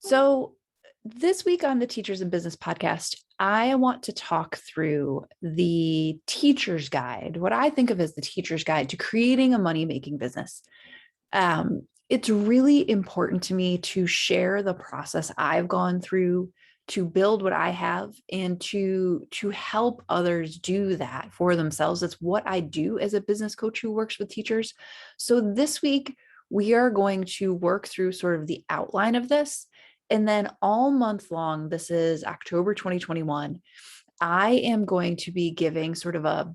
So, this week on the Teachers in Business podcast, I want to talk through the teacher's guide, what I think of as the teacher's guide to creating a money making business. It's really important to me to share the process I've gone through to build what I have and to help others do that for themselves. It's what I do as a business coach who works with teachers. So this week we are going to work through sort of the outline of this. And then all month long, this is October 2021, I am going to be giving sort of a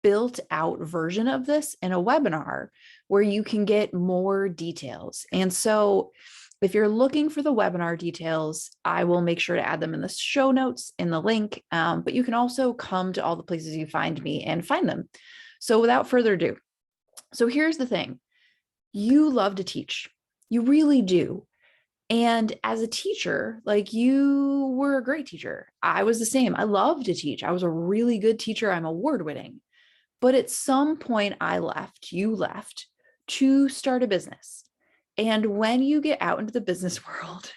built out version of this in a webinar where you can get more details. And so if you're looking for the webinar details, I will make sure to add them in the show notes in the link, but you can also come to all the places you find me and find them. So without further ado, so here's the thing. You love to teach. You really do. And as a teacher, like you were a great teacher. I was the same. I love to teach. I was a really good teacher. I'm award winning. But at some point, you left to start a business. And when you get out into the business world,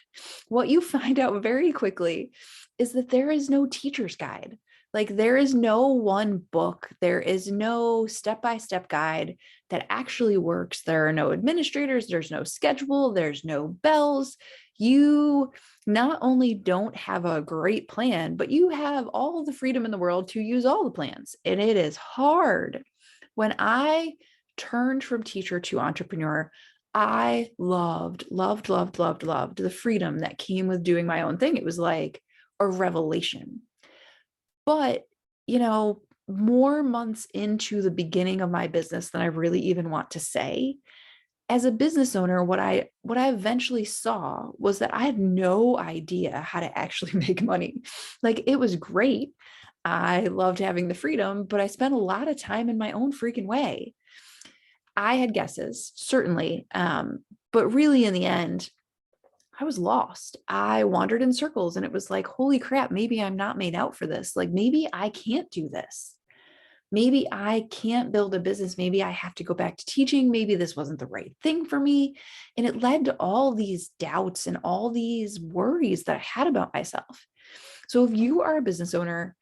what you find out very quickly is that there is no teacher's guide. Like there is no one book, there is no step-by-step guide that actually works. There are no administrators, there's no schedule, there's no bells. You not only don't have a great plan, but you have all the freedom in the world to use all the plans. And it is hard. When I turned from teacher to entrepreneur, I loved the freedom that came with doing my own thing. It was like a revelation. But, more months into the beginning of my business than I really even want to say, as a business owner, what I eventually saw was that I had no idea how to actually make money. Like it was great. I loved having the freedom, but I spent a lot of time in my own freaking way. I had guesses, certainly. But really in the end, I was lost. I wandered in circles and it was like, holy crap, maybe I'm not made out for this. Like maybe I can't do this. Maybe I can't build a business. Maybe I have to go back to teaching. Maybe this wasn't the right thing for me. And it led to all these doubts and all these worries that I had about myself. So if you are a business owner,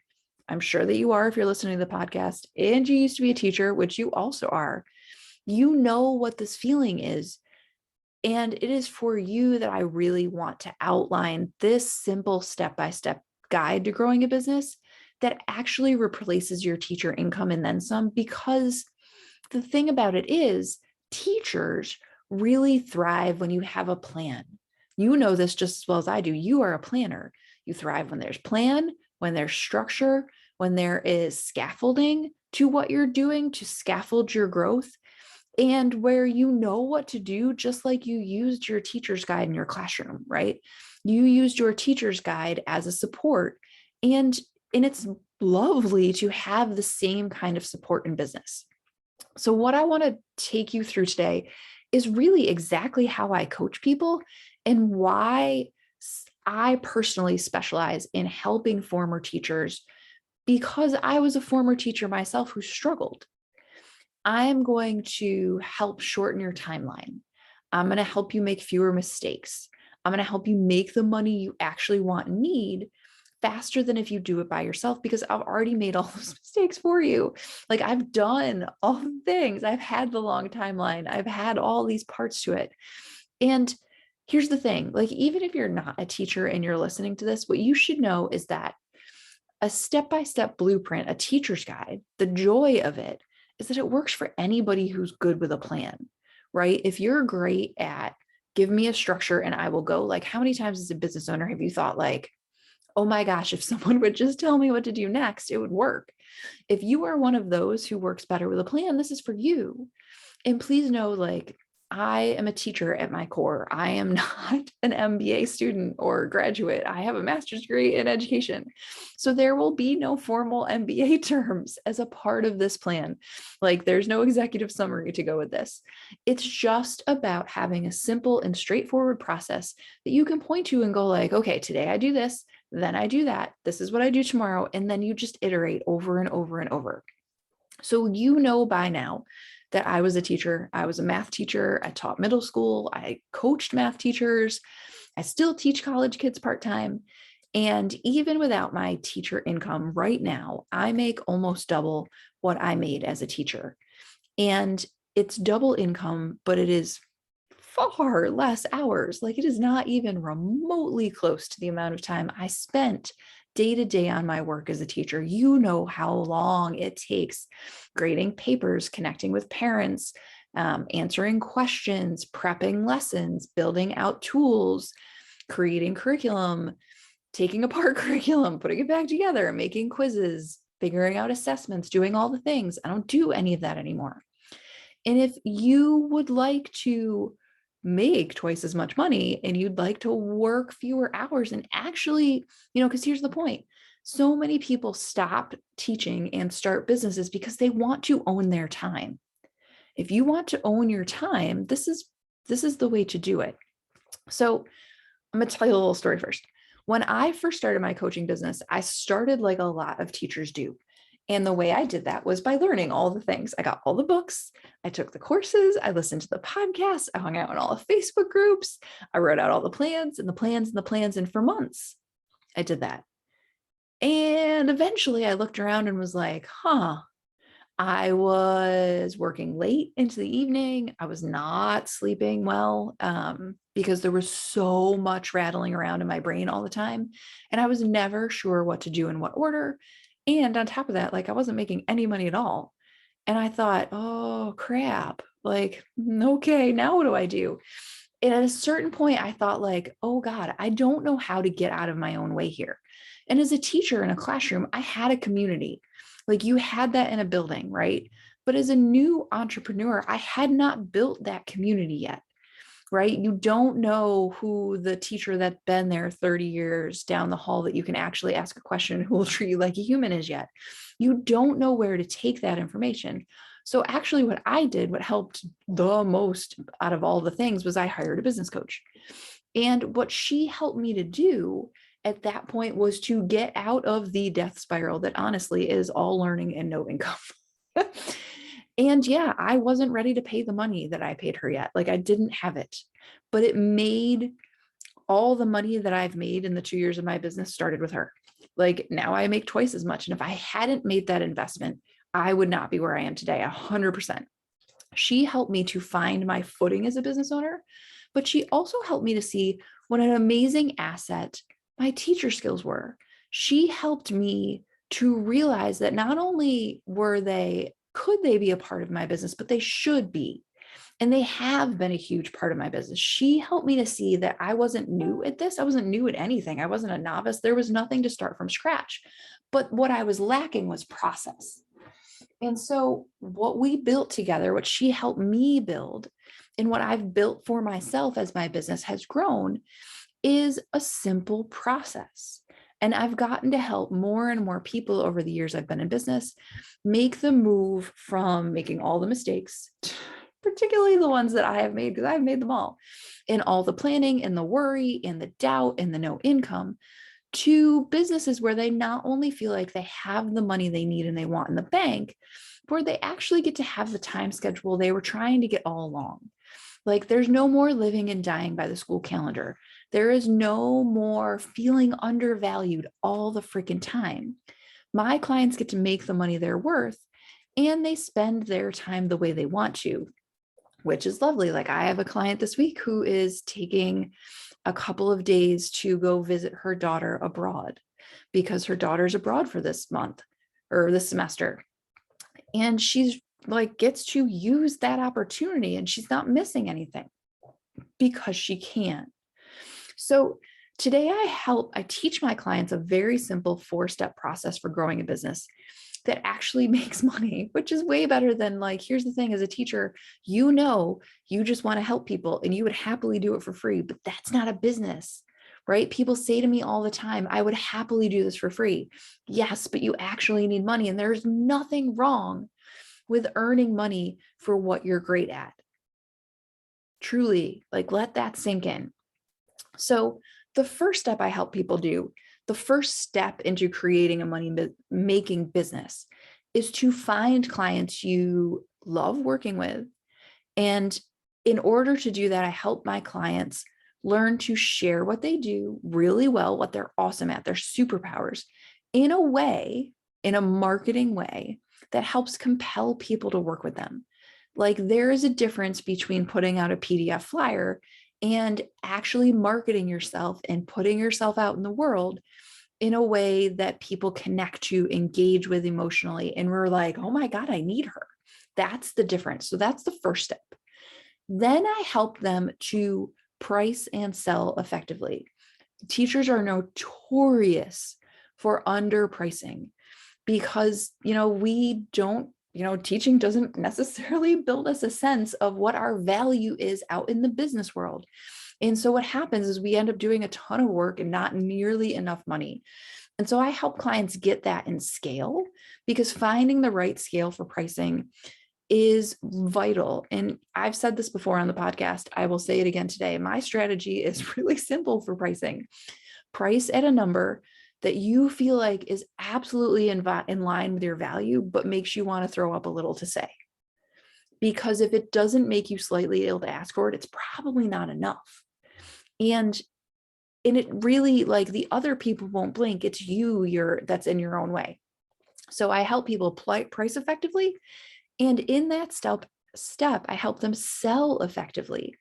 I'm sure that you are if you're listening to the podcast, and you used to be a teacher, which you also are, you know what this feeling is. And it is for you that I really want to outline this simple step-by-step guide to growing a business that actually replaces your teacher income and then some. Because the thing about it is, teachers really thrive when you have a plan. You know this just as well as I do. You are a planner. You thrive when there's plan, when there's structure, when there is scaffolding to what you're doing to scaffold your growth, and where you know what to do, just like you used your teacher's guide in your classroom, right? You used your teacher's guide as a support. And it's lovely to have the same kind of support in business. So what I want to take you through today is really exactly how I coach people and why I personally specialize in helping former teachers, because I was a former teacher myself who struggled. I'm going to help shorten your timeline. I'm going to help you make fewer mistakes. I'm going to help you make the money you actually want and need faster than if you do it by yourself, because I've already made all those mistakes for you. Like I've done all the things. I've had the long timeline. I've had all these parts to it. And here's the thing, like, even if you're not a teacher and you're listening to this, what you should know is that a step-by-step blueprint, a teacher's guide, the joy of it is that it works for anybody who's good with a plan, right? If you're great at give me a structure and I will go, like how many times as a business owner have you thought like, oh my gosh, if someone would just tell me what to do next, it would work. If you are one of those who works better with a plan, this is for you. And please know, like, I am a teacher at my core. I am not an MBA student or graduate. I have a master's degree in education. So there will be no formal MBA terms as a part of this plan. Like there's no executive summary to go with this. It's just about having a simple and straightforward process that you can point to and go like, okay, today I do this, then I do that. This is what I do tomorrow. And then you just iterate over and over and over. So you know by now that I was a teacher. I was a math teacher. I taught middle school. I coached math teachers. I still teach college kids part-time. And even without my teacher income right now, I make almost double what I made as a teacher. And it's double income, but it is far less hours. Like, it is not even remotely close to the amount of time I spent day to day on my work as a teacher. You know how long it takes grading papers, connecting with parents, answering questions, prepping lessons, building out tools, creating curriculum, taking apart curriculum, putting it back together, making quizzes, figuring out assessments, doing all the things. I don't do any of that anymore. And if you would like to make twice as much money and you'd like to work fewer hours and actually, because here's the point. So many people stop teaching and start businesses because they want to own their time. If you want to own your time, this is the way to do it. So I'm going to tell you a little story first. When I first started my coaching business, I started like a lot of teachers do. And the way I did that was by learning all the things. I got all the books, I took the courses, I listened to the podcasts, I hung out in all the Facebook groups, I wrote out all the plans and the plans and the plans. And for months, I did that. And eventually I looked around and was like, I was working late into the evening. I was not sleeping well because there was so much rattling around in my brain all the time. And I was never sure what to do in what order. And on top of that, like, I wasn't making any money at all. And I thought, oh, crap. Like, okay, now what do I do? And at a certain point, I thought, like, oh God, I don't know how to get out of my own way here. And as a teacher in a classroom, I had a community. Like, you had that in a building, right? But as a new entrepreneur, I had not built that community yet, right? You don't know who the teacher that's been there 30 years down the hall that you can actually ask a question who will treat you like a human is yet. You don't know where to take that information. So actually what I did, what helped the most out of all the things, was I hired a business coach. And what she helped me to do at that point was to get out of the death spiral that honestly is all learning and no income. And yeah, I wasn't ready to pay the money that I paid her yet. Like, I didn't have it, but it made all the money that I've made in the 2 years of my business started with her. Like, now I make twice as much. And if I hadn't made that investment, I would not be where I am today, 100%. She helped me to find my footing as a business owner, but she also helped me to see what an amazing asset my teacher skills were. She helped me to realize that not only could they be a part of my business, but they should be. And they have been a huge part of my business. She helped me to see that I wasn't new at this. I wasn't new at anything. I wasn't a novice. There was nothing to start from scratch. But what I was lacking was process. And so what we built together, what she helped me build, and what I've built for myself as my business has grown, is a simple process. And I've gotten to help more and more people over the years I've been in business make the move from making all the mistakes, particularly the ones that I have made, because I've made them all, and all the planning and the worry and the doubt and the no income, to businesses where they not only feel like they have the money they need and they want in the bank, but where they actually get to have the time schedule they were trying to get all along. Like, there's no more living and dying by the school calendar. There is no more feeling undervalued all the freaking time. My clients get to make the money they're worth, and they spend their time the way they want to, which is lovely. Like, I have a client this week who is taking a couple of days to go visit her daughter abroad because her daughter's abroad for this month or this semester. And she's like, gets to use that opportunity, and she's not missing anything because she can. So today I teach my clients a very simple 4-step process for growing a business that actually makes money, which is way better than, like, here's the thing, as a teacher, you just want to help people and you would happily do it for free, but that's not a business, right? People say to me all the time, I would happily do this for free. Yes, but you actually need money. And there's nothing wrong with earning money for what you're great at. Truly, like, let that sink in. So the first step I help people do, the first step into creating a money-making business, is to find clients you love working with. And in order to do that, I help my clients learn to share what they do really well, what they're awesome at, their superpowers, in a way, in a marketing way that helps compel people to work with them. Like there is a difference between putting out a PDF flyer and actually marketing yourself and putting yourself out in the world in a way that people connect to, engage with emotionally. And we're like, oh my God, I need her. That's the difference. So that's the first step. Then I help them to price and sell effectively. Teachers are notorious for underpricing because, we don't, teaching doesn't necessarily build us a sense of what our value is out in the business world. And so what happens is we end up doing a ton of work and not nearly enough money. And so I help clients get that in scale, because finding the right scale for pricing is vital. And I've said this before on the podcast. I will say it again today. My strategy is really simple for pricing. Price at a number that you feel like is absolutely in line with your value, but makes you want to throw up a little to say. Because if it doesn't make you slightly ill to ask for it, it's probably not enough. And it really, like, the other people won't blink. It's you that's in your own way. So I help people price effectively. And in that step, I help them sell effectively,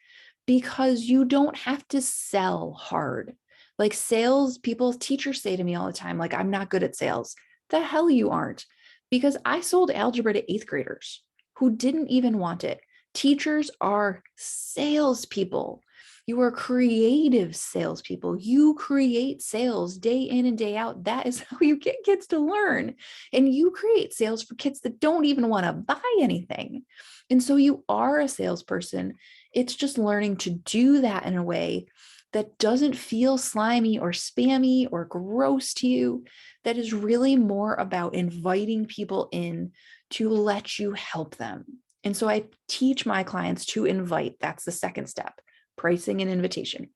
because you don't have to sell hard. Like sales people, teachers say to me all the time, like, I'm not good at sales. The hell you aren't, because I sold algebra to eighth graders who didn't even want it. Teachers are salespeople. You are creative salespeople. You create sales day in and day out. That is how you get kids to learn. And you create sales for kids that don't even want to buy anything. And so you are a salesperson. It's just learning to do that in a way that doesn't feel slimy or spammy or gross to you, that is really more about inviting people in to let you help them. And so I teach my clients to invite. That's the second step. Pricing and invitation.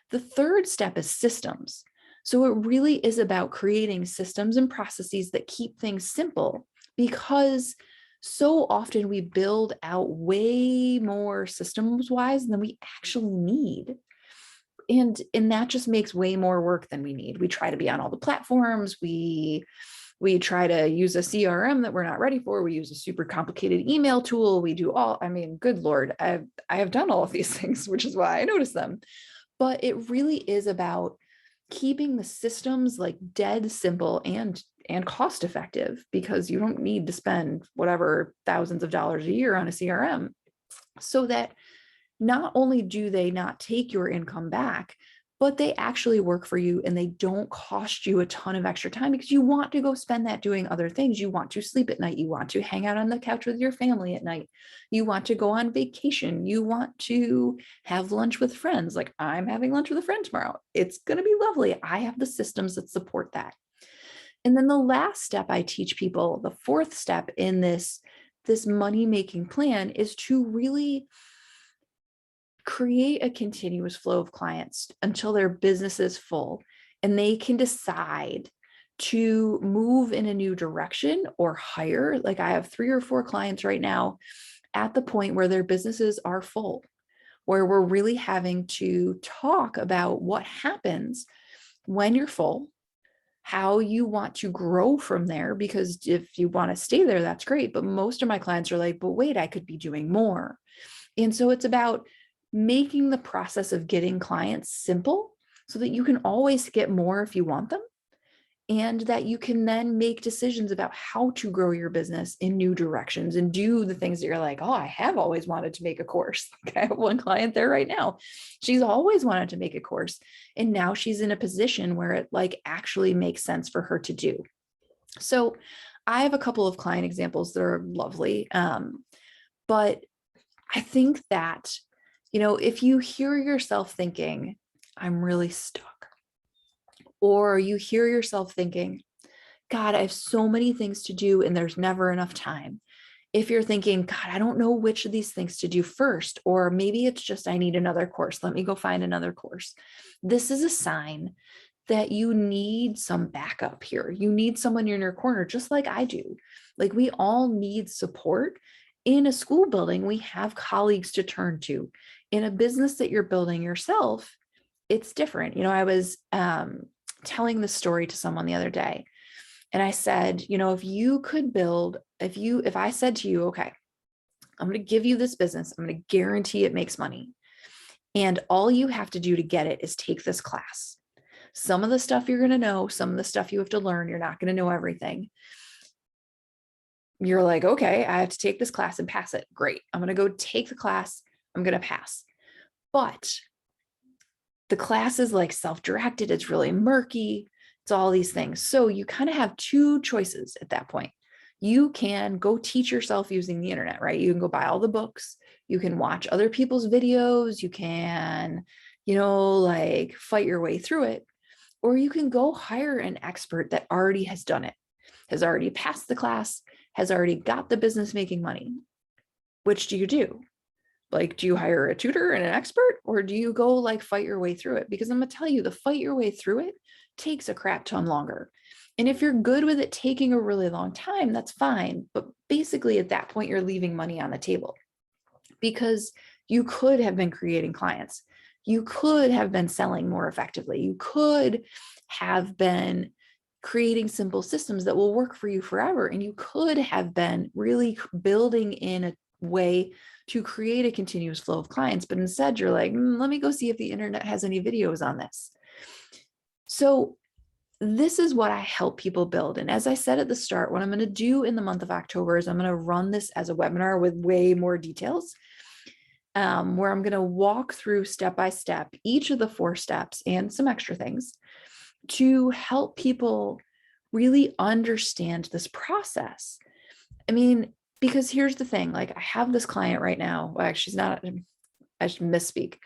The third step is systems. So it really is about creating systems and processes that keep things simple, because so often we build out way more systems wise than we actually need. And that just makes way more work than we need. We try to be on all the platforms. We try to use a CRM that we're not ready for. We use a super complicated email tool. We do good Lord, I have done all of these things, which is why I notice them. But it really is about keeping the systems like dead simple and cost effective, because you don't need to spend whatever thousands of dollars a year on a CRM, so that not only do they not take your income back, but they actually work for you and they don't cost you a ton of extra time, because you want to go spend that doing other things. You want to sleep at night. You want to hang out on the couch with your family at night. You want to go on vacation. You want to have lunch with friends. Like, I'm having lunch with a friend tomorrow. It's going to be lovely. I have the systems that support that. And then the last step I teach people, the fourth step in this money-making plan, is to really create a continuous flow of clients until their business is full and they can decide to move in a new direction or hire. Like, I have 3 or 4 clients right now at the point where their businesses are full, where we're really having to talk about what happens when you're full, how you want to grow from there, because if you want to stay there, that's great. But most of my clients are like, but wait, I could be doing more. And so it's about making the process of getting clients simple so that you can always get more if you want them, and that you can then make decisions about how to grow your business in new directions and do the things that you're like, oh, I have always wanted to make a course. Like, I have one client there right now. She's always wanted to make a course, and now she's in a position where it like actually makes sense for her to do. So I have a couple of client examples that are lovely. But I think that, if you hear yourself thinking, I'm really stuck, or you hear yourself thinking, God, I have so many things to do and there's never enough time. If you're thinking, God, I don't know which of these things to do first, or maybe it's just, I need another course. Let me go find another course. This is a sign that you need some backup here. You need someone in your corner, just like I do. Like, we all need support. In a school building, we have colleagues to turn to. In a business that you're building yourself, it's different. I was telling this story to someone the other day, and I said, if I said to you, okay, I'm going to give you this business, I'm going to guarantee it makes money, and all you have to do to get it is take this class. Some of the stuff you're going to know, some of the stuff you have to learn, you're not going to know everything. You're like, okay, I have to take this class and pass it. Great. I'm going to go take the class. I'm going to pass. But the class is like self-directed. It's really murky. It's all these things. So you kind of have two choices at that point. You can go teach yourself using the internet, right? You can go buy all the books. You can watch other people's videos. You can, like fight your way through it. Or you can go hire an expert that already has done it, has already passed the class, has already got the business making money. Which do you do? Like, do you hire a tutor and an expert, or do you go like fight your way through it? Because I'm going to tell you, the fight your way through it takes a crap ton longer. And if you're good with it taking a really long time, that's fine. But basically at that point, you're leaving money on the table, because you could have been creating clients. You could have been selling more effectively. You could have been creating simple systems that will work for you forever. And you could have been really building in a way to create a continuous flow of clients. But instead you're like, let me go see if the internet has any videos on this. So this is what I help people build. And as I said at the start, what I'm going to do in the month of October is I'm going to run this as a webinar with way more details, where I'm going to walk through step by step each of the 4 steps and some extra things to help people really understand this process. I mean, because here's the thing, like I have this client right now. Well, she's not, I should misspeak.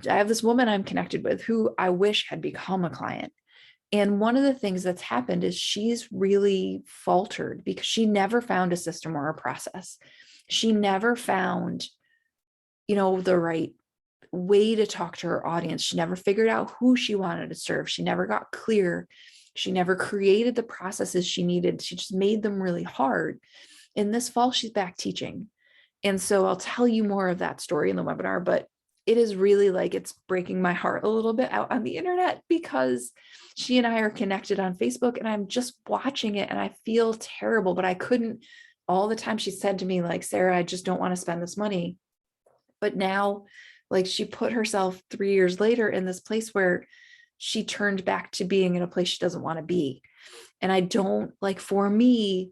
I have this woman I'm connected with who I wish had become a client. And one of the things that's happened is she's really faltered because she never found a system or a process. She never found, the right way to talk to her audience. She never figured out who she wanted to serve. She never got clear. She never created the processes she needed. She just made them really hard. And this fall, she's back teaching. And so I'll tell you more of that story in the webinar, but it is really like, it's breaking my heart a little bit out on the internet, because she and I are connected on Facebook and I'm just watching it and I feel terrible, but I couldn't. All the time she said to me, like, Sarah, I just don't want to spend this money. But now, like, she put herself 3 years later in this place where she turned back to being in a place she doesn't want to be. And I don't, like, for me,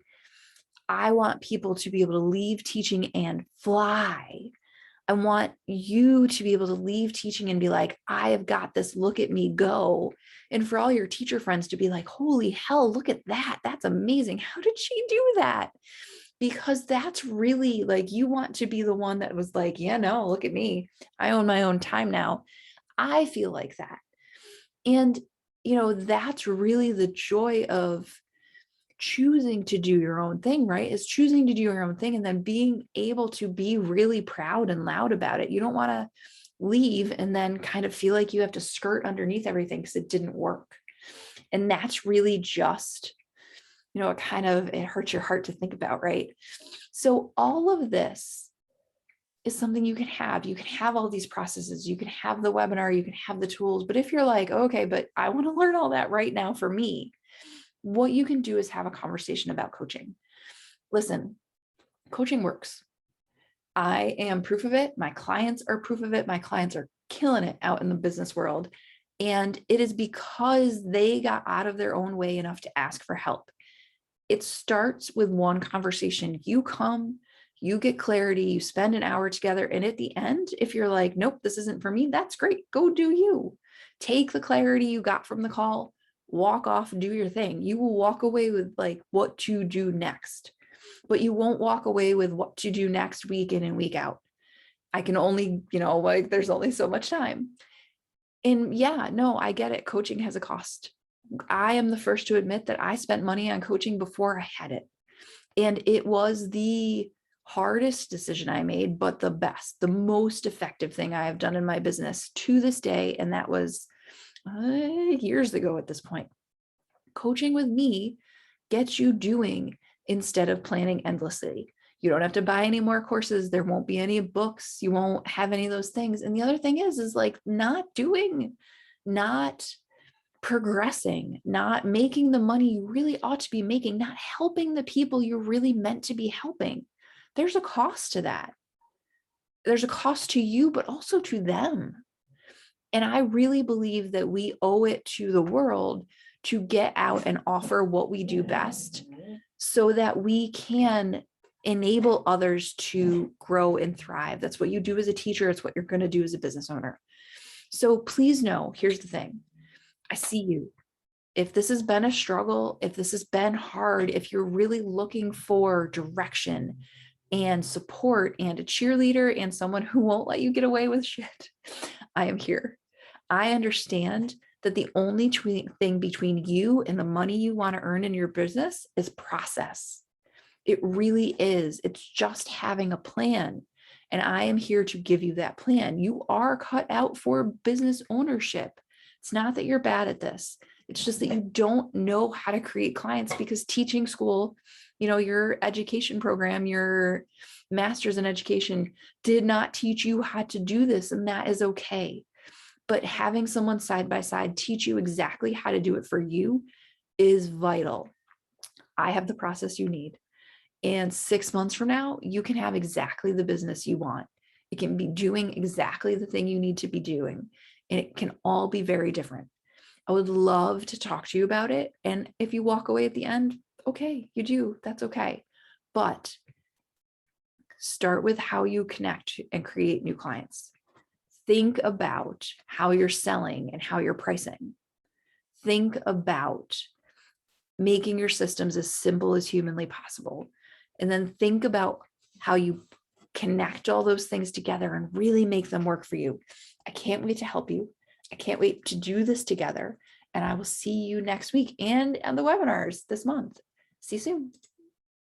I want people to be able to leave teaching and fly. I want you to be able to leave teaching and be like, I have got this, look at me go. And for all your teacher friends to be like, holy hell, look at that. That's amazing. How did she do that? Because that's really like, you want to be the one that was like, yeah, no, look at me. I own my own time now. I feel like that. And, that's really the joy of choosing to do your own thing, right? Is choosing to do your own thing and then being able to be really proud and loud about it. You don't want to leave and then kind of feel like you have to skirt underneath everything because it didn't work. And that's really just, it hurts your heart to think about, right? So all of this is something you can have. You can have all these processes. You can have the webinar, you can have the tools. But if you're like, okay, but I want to learn all that right now for me, what you can do is have a conversation about coaching. Listen, coaching works. I am proof of it. My clients are proof of it. My clients are killing it out in the business world. And it is because they got out of their own way enough to ask for help. It starts with one conversation. You come, you get clarity, you spend an hour together. And at the end, if you're like, nope, this isn't for me, that's great. Go do you. Take the clarity you got from the call, walk off, do your thing. You will walk away with like what to do next, but you won't walk away with what to do next week in and week out. I can only, there's only so much time. And yeah, no, I get it. Coaching has a cost. I am the first to admit that I spent money on coaching before I had it. And it was the hardest decision I made, but the best, the most effective thing I have done in my business to this day. And that was years ago at this point. Coaching with me gets you doing instead of planning endlessly. You don't have to buy any more courses. There won't be any books. You won't have any of those things. And the other thing is like not doing not progressing, not making the money you really ought to be making, not helping the people you're really meant to be helping. There's a cost to that. There's a cost to you, but also to them. And I really believe that we owe it to the world to get out and offer what we do best so that we can enable others to grow and thrive. That's what you do as a teacher. It's what you're going to do as a business owner. So please know, here's the thing. I see you. If this has been a struggle, if this has been hard, if you're really looking for direction and support and a cheerleader and someone who won't let you get away with shit, I am here. I understand that the only thing between you and the money you want to earn in your business is process. It really is. It's just having a plan. And I am here to give you that plan. You are cut out for business ownership. It's not that you're bad at this. It's just that you don't know how to create clients because teaching school, your education program, your master's in education did not teach you how to do this, and that is okay. But having someone side by side teach you exactly how to do it for you is vital. I have the process you need. And 6 months from now, you can have exactly the business you want. It can be doing exactly the thing you need to be doing. And it can all be very different. I would love to talk to you about it. And if you walk away at the end, okay, you do, that's okay. But start with how you connect and create new clients. Think about how you're selling and how you're pricing. Think about making your systems as simple as humanly possible. And then think about how you connect all those things together and really make them work for you. I can't wait to help you. I can't wait to do this together. And I will see you next week and on the webinars this month. See you soon.